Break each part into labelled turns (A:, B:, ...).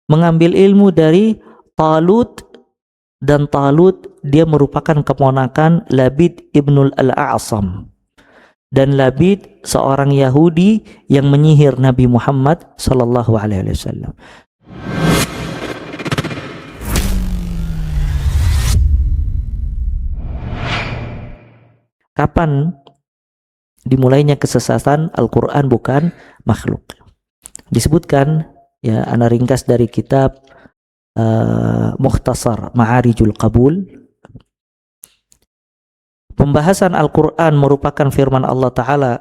A: mengambil ilmu dari Talut, dan Talut dia merupakan keponakan Labid ibnul Al-A'sam. Dan Labid seorang Yahudi yang menyihir Nabi Muhammad sallallahu alaihi wasallam. Kapan dimulainya kesesatan? Al-Quran bukan makhluk. Disebutkan, ya, ana ringkas dari kitab Mukhtasar Ma'arijul Qabul. Pembahasan Al-Quran merupakan firman Allah Ta'ala.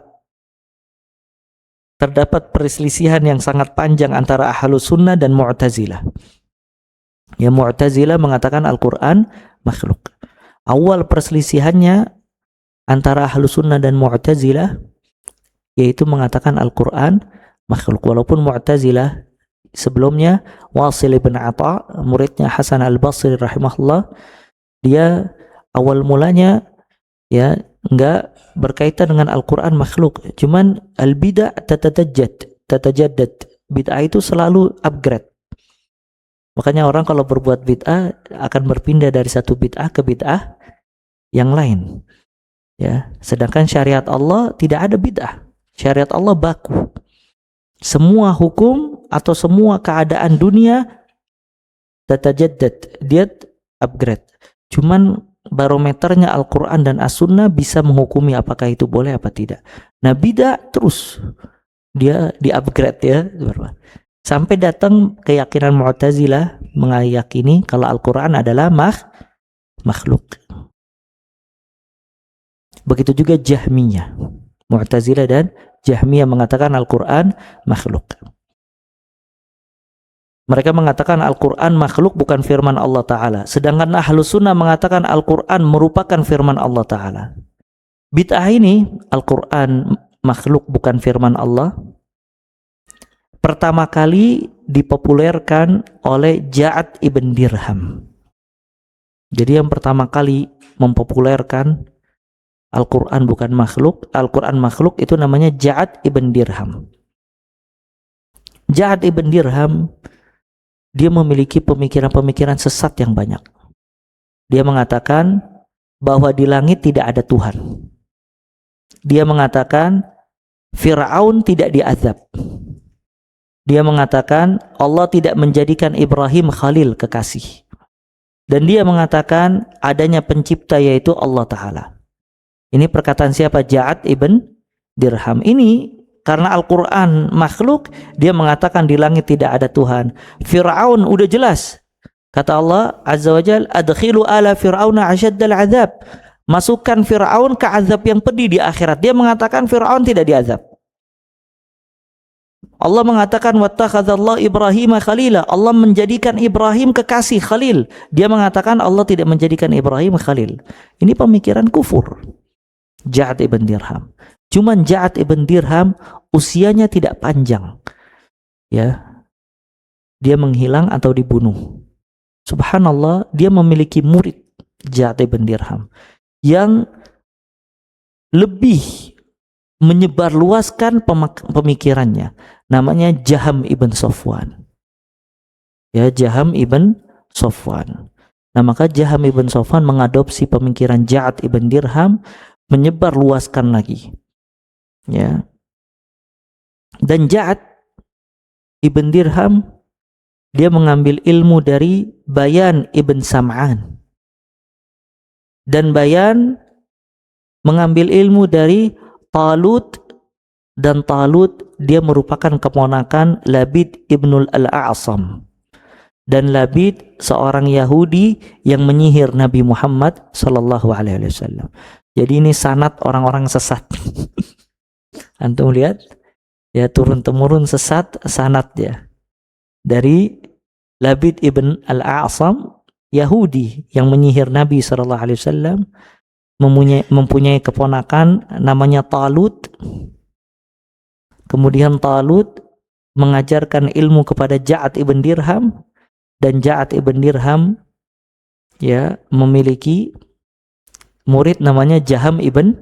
A: Terdapat perselisihan yang sangat panjang antara Ahlus Sunnah dan Mu'tazilah. Ya, Mu'tazilah mengatakan Al-Quran makhluk. Awal perselisihannya antara Ahlus Sunnah dan Mu'tazilah yaitu mengatakan Al-Quran makhluk. Walaupun Mu'tazilah sebelumnya Wasil ibn Atha, muridnya Hasan al-Basri rahimahullah, dia awal mulanya ya enggak berkaitan dengan Al-Quran makhluk, cuman al-bid'ah tatajaddad, bid'ah itu selalu upgrade. Makanya orang kalau berbuat bid'ah akan berpindah dari satu bid'ah ke bid'ah yang lain. Ya, sedangkan syariat Allah tidak ada bid'ah. Syariat Allah baku. Semua hukum atau semua keadaan dunia tatajaddad, dia upgrade. Cuman barometernya Al-Quran dan As-Sunnah bisa menghukumi apakah itu boleh apa tidak. Nah, bid'ah terus dia di-upgrade, ya. Sampai datang keyakinan Mu'tazilah meyakini kalau Al-Quran adalah makhluk. Begitu juga Jahmiyah. Mu'tazilah dan Jahmiyah mengatakan Al-Quran makhluk. Mereka mengatakan Al-Quran makhluk, bukan firman Allah Ta'ala. Sedangkan Ahlus Sunnah mengatakan Al-Quran merupakan firman Allah Ta'ala. Bid'ah ini, Al-Quran makhluk bukan firman Allah, pertama kali dipopulerkan oleh Ja'ad ibn Dirham. Jadi yang pertama kali mempopulerkan Al-Quran bukan makhluk, Al-Quran makhluk, itu namanya Ja'ad ibn Dirham. Ja'ad ibn Dirham, dia memiliki pemikiran-pemikiran sesat yang banyak. Dia mengatakan bahwa di langit tidak ada Tuhan. Dia mengatakan Fir'aun tidak diazab. Dia mengatakan Allah tidak menjadikan Ibrahim Khalil, kekasih. Dan dia mengatakan adanya pencipta yaitu Allah Ta'ala. Ini perkataan siapa? Ja'ad ibn Dirham. Ini karena Al-Quran makhluk, dia mengatakan di langit tidak ada Tuhan. Fir'aun udah jelas. Kata Allah Azza wa Jal, adkhilu ala fir'auna asyaddal azab. Masukkan Fir'aun ke azab yang pedih di akhirat. Dia mengatakan Fir'aun tidak diazab. Allah mengatakan wattakhadallahu Ibrahim khalila. Allah menjadikan Ibrahim kekasih, Khalil. Dia mengatakan Allah tidak menjadikan Ibrahim Khalil. Ini pemikiran kufur. Ja'ad ibn Dirham. Cuman Ja'ad ibn Dirham usianya tidak panjang. Ya. Dia menghilang atau dibunuh. Subhanallah, dia memiliki murid, Ja'ad ibn Dirham, yang lebih menyebarluaskan pemikirannya. Namanya Jaham ibn Safwan. Ya, Jaham ibn Safwan. Nah, maka Jaham ibn Safwan mengadopsi pemikiran Ja'ad ibn Dirham, menyebarluaskan lagi. Ya. Dan Ja'ad ibn Dirham, dia mengambil ilmu dari Bayan ibn Sam'an. Dan Bayan mengambil ilmu dari Talut, dan Talut dia merupakan keponakan Labid ibnul Al-A'sam. Dan Labid seorang Yahudi yang menyihir Nabi Muhammad sallallahu alaihi wasallam. Jadi ini sanad orang-orang sesat. Antum lihat, ya, turun temurun sesat sanad ya. Dari Labid ibn Al-A'sam, Yahudi yang menyihir Nabi sallallahu alaihi wasallam, mempunyai keponakan namanya Talut. Kemudian Talut mengajarkan ilmu kepada Ja'ad ibn Dirham, dan Ja'ad ibn Dirham ya memiliki murid namanya Jaham ibn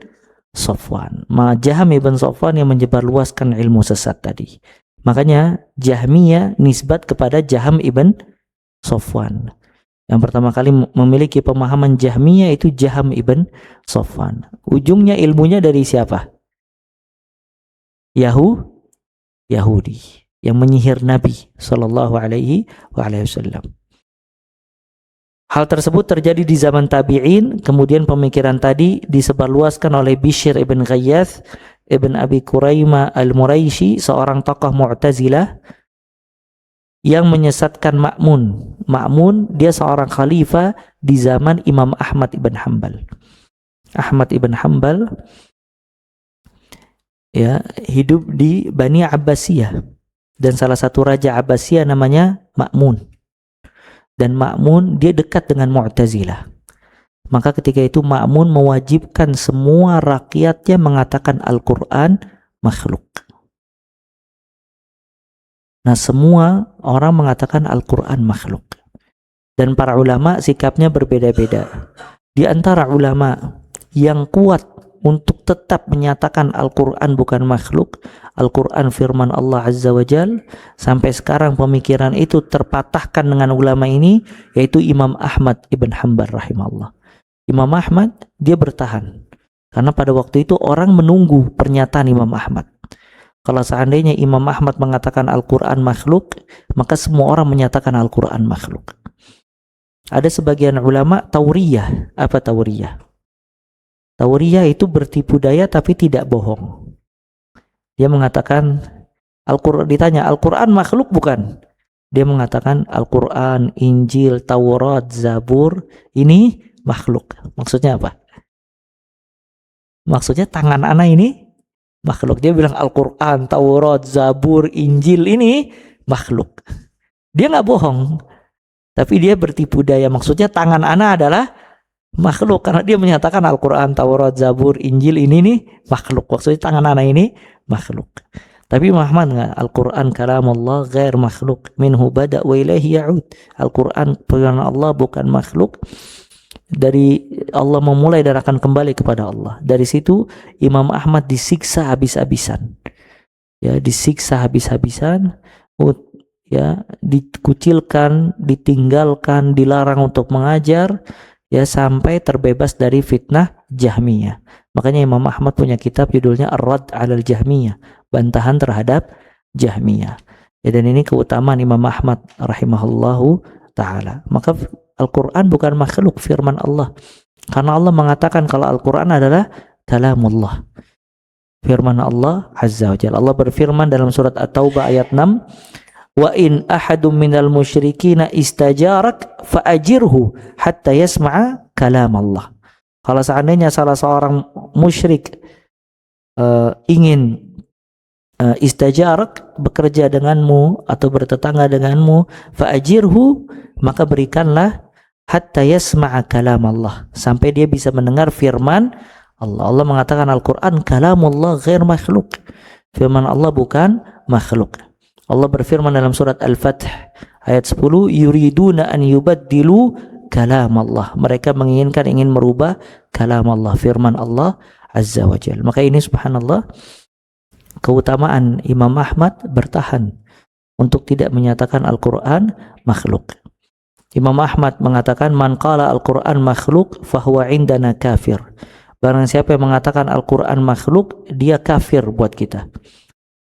A: Safwan. Jaham ibn Safwan yang menyebarluaskan ilmu sesat tadi. Makanya Jahmiyah nisbat kepada Jaham ibn Safwan. Yang pertama kali memiliki pemahaman Jahmiyah itu Jaham ibn Safwan. Ujungnya ilmunya dari siapa? Yahudi yang menyihir Nabi Shallallahu Alaihi Wasallam. Hal tersebut terjadi di zaman tabi'in, kemudian pemikiran tadi disebarluaskan oleh Bishr ibn Ghayath ibn Abi Quraimah al-Muraisi, seorang tokoh Mu'tazilah yang menyesatkan Ma'mun. Ma'mun dia seorang khalifah di zaman Imam Ahmad ibn Hanbal. Ahmad ibn Hanbal ya hidup di Bani Abbasiyah, dan salah satu raja Abbasiyah namanya Ma'mun. Dan Ma'mun dia dekat dengan Mu'tazilah. Maka ketika itu Ma'mun mewajibkan semua rakyatnya mengatakan Al-Quran makhluk. Nah, semua orang mengatakan Al-Quran makhluk. Dan para ulama sikapnya berbeda-beda. Di antara ulama yang kuat untuk tetap menyatakan Al-Quran bukan makhluk, Al-Quran firman Allah Azza wa Jal, sampai sekarang pemikiran itu terpatahkan dengan ulama ini, yaitu Imam Ahmad ibn Hanbal rahimahullah. Imam Ahmad dia bertahan karena pada waktu itu orang menunggu pernyataan Imam Ahmad. Kalau seandainya Imam Ahmad mengatakan Al-Quran makhluk, maka semua orang menyatakan Al-Quran makhluk. Ada sebagian ulama tauriyah. Apa tauriyah? Tauriyah itu bertipu daya tapi tidak bohong. Dia mengatakan Al-Quran, ditanya Al-Quran makhluk bukan? Dia mengatakan Al-Quran, Injil, Taurat, Zabur ini makhluk. Maksudnya apa? Maksudnya tangan anak ini makhluk. Dia bilang Al-Quran, Taurat, Zabur, Injil ini makhluk. Dia nggak bohong, tapi dia bertipu daya. Maksudnya tangan anak adalah makhluk karena dia menyatakan Al-Quran, Taurat, Zabur, Injil ini nih makhluk. Maksudnya tangan anak ini makhluk. Tapi Muhammad nggak, Al-Quran kalamullah ghair makhluk, minhu bada' wa ilaihi ya'ud. Al-Quran firman Allah bukan makhluk, dari Allah memulai dan akan kembali kepada Allah. Dari situ Imam Ahmad disiksa habis-habisan. Ya, disiksa habis-habisan, ya, dikucilkan, ditinggalkan, dilarang untuk mengajar, ya, sampai terbebas dari fitnah Jahmiyah. Makanya Imam Ahmad punya kitab judulnya Ar-Radd 'alal Jahmiyah, bantahan terhadap Jahmiyah. Ya, dan ini keutamaan Imam Ahmad rahimahullahu ta'ala. Maka Al-Quran bukan makhluk, firman Allah. Karena Allah mengatakan kalau Al-Quran adalah kalamullah, firman Allah Azza wa Jalla. Allah berfirman dalam surat At-Taubah ayat 6, wa in ahadum minal musyrikina istajarak fa'ajirhu hatta yasma'a kalam Allah. Kalau seandainya salah seorang musyrik ingin istajarak, bekerja denganmu atau bertetangga denganmu, fa'ajirhu, maka berikanlah hatta yasma'a kalam Allah, sampai dia bisa mendengar firman Allah. Allah mengatakan Al-Quran kalamullah ghair makhluk, firman Allah bukan makhluk. Allah berfirman dalam surat Al-Fath ayat 10, yuriduna an yubaddilu kalam Allah, mereka menginginkan, ingin merubah kalam Allah, firman Allah Azza wa Jalla. Maka ini subhanallah keutamaan Imam Ahmad bertahan untuk tidak menyatakan Al-Quran makhluk. Imam Ahmad mengatakan man qala Al-Quran makhluk fahuwa indana kafir. Barang siapa yang mengatakan Al-Quran makhluk, dia kafir buat kita.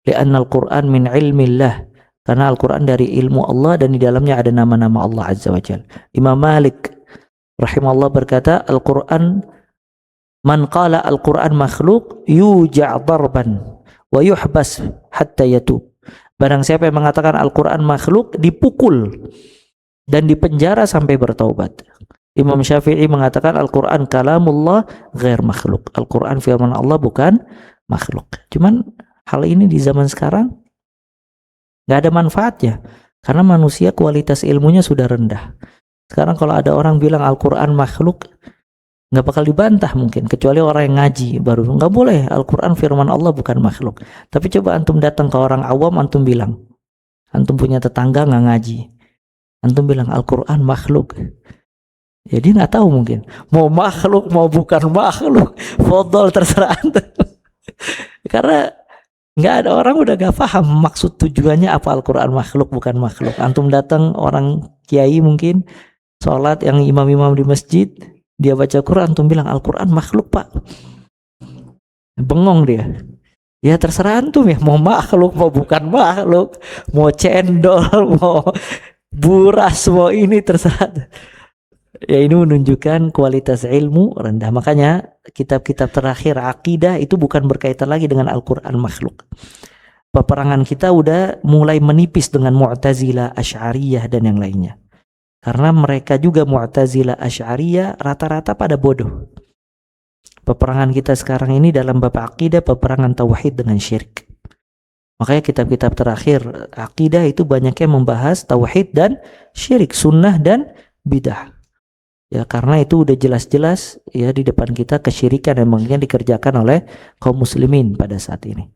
A: Li'anna Al-Quran min ilmillah, karena Al-Quran dari ilmu Allah dan di dalamnya ada nama-nama Allah Azza wa Jalla. Imam Malik rahimahullah berkata, Al-Quran, man qala Al-Quran makhluk yuja' darban wa yuhbas hatta yatub. Barang siapa yang mengatakan Al-Quran makhluk, dipukul dan dipenjara sampai bertaubat. Imam Syafi'i mengatakan Al-Quran kalamullah ghair makhluk, Al-Quran firman Allah bukan makhluk. Cuman hal ini di zaman sekarang nggak ada manfaatnya, karena manusia kualitas ilmunya sudah rendah. Sekarang kalau ada orang bilang Al-Quran makhluk, nggak bakal dibantah mungkin, kecuali orang yang ngaji baru nggak boleh, Al-Quran firman Allah bukan makhluk. Tapi coba antum datang ke orang awam, antum bilang, antum punya tetangga nggak ngaji, antum bilang Al-Quran makhluk, ya dia nggak tahu, mungkin mau makhluk mau bukan makhluk, fodol terserah antum. Karena Nggak ada orang udah gak paham maksud tujuannya apa Al-Quran makhluk bukan makhluk. Antum datang orang kiai mungkin sholat yang imam-imam di masjid, dia baca Quran, antum bilang Al-Quran makhluk pak, bengong dia. Ya terserah antum ya, mau makhluk mau bukan makhluk, mau cendol mau buras mau ini terserah. Ya ini menunjukkan kualitas ilmu rendah. Makanya kitab-kitab terakhir akidah itu bukan berkaitan lagi dengan Al-Quran makhluk. Peperangan kita udah mulai menipis dengan Mu'tazilah, Asy'ariyah dan yang lainnya. Karena mereka juga Mu'tazilah, Asy'ariyah rata-rata pada bodoh. Peperangan kita sekarang ini dalam bab akidah peperangan tauhid dengan syirik. Makanya kitab-kitab terakhir akidah itu banyaknya membahas tauhid dan syirik, sunnah dan bidah. Ya karena itu udah jelas-jelas ya di depan kita kesyirikan yang mungkin dikerjakan oleh kaum muslimin pada saat ini.